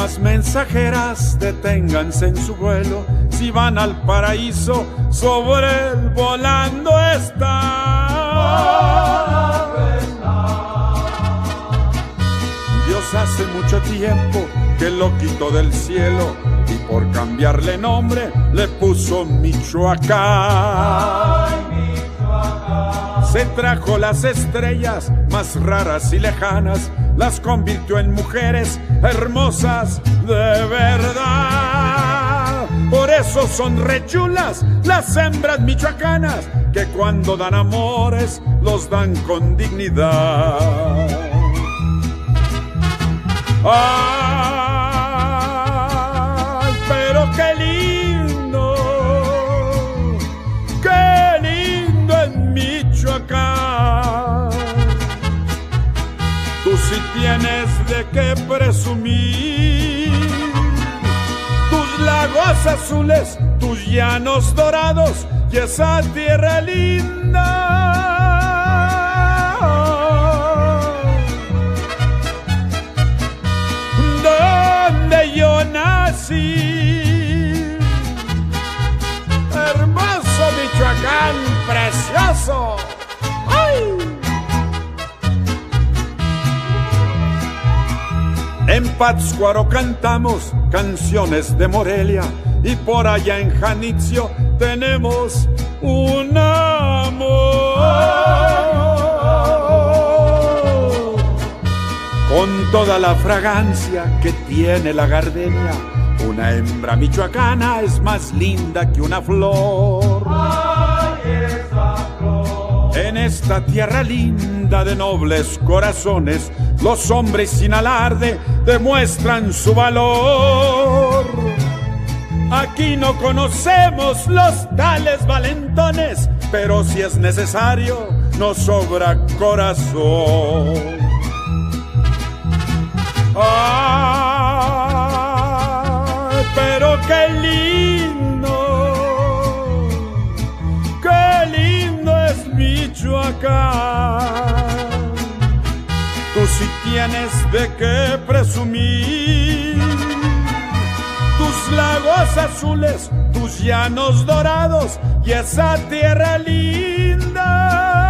almas mensajeras deténganse en su vuelo, si van al paraíso, sobre él volando está. Dios hace mucho tiempo que lo quitó del cielo y por cambiarle nombre le puso Michoacán. Se trajo las estrellas más raras y lejanas, las convirtió en mujeres hermosas de verdad. Por eso son rechulas las hembras michoacanas, que cuando dan amores los dan con dignidad. ¡Ay, pero qué lindo es Michoacán! Tú sí tienes de qué presumir, tus lagos azules, tus llanos dorados y esa tierra linda. Donde yo nací, hermoso Michoacán, precioso. ¡Ay! En Pátzcuaro cantamos canciones de Morelia y por allá en Janitzio tenemos un amor. Con toda la fragancia que tiene la gardenia, una hembra michoacana es más linda que una flor. ¡Ay, esa flor! En esta tierra linda de nobles corazones, los hombres sin alarde demuestran su valor. Aquí no conocemos los tales valentones, pero si es necesario nos sobra corazón. ¡Ay, pero qué lindo es Michoacán! Tú sí tienes de qué presumir, tus lagos azules, tus llanos dorados y esa tierra linda.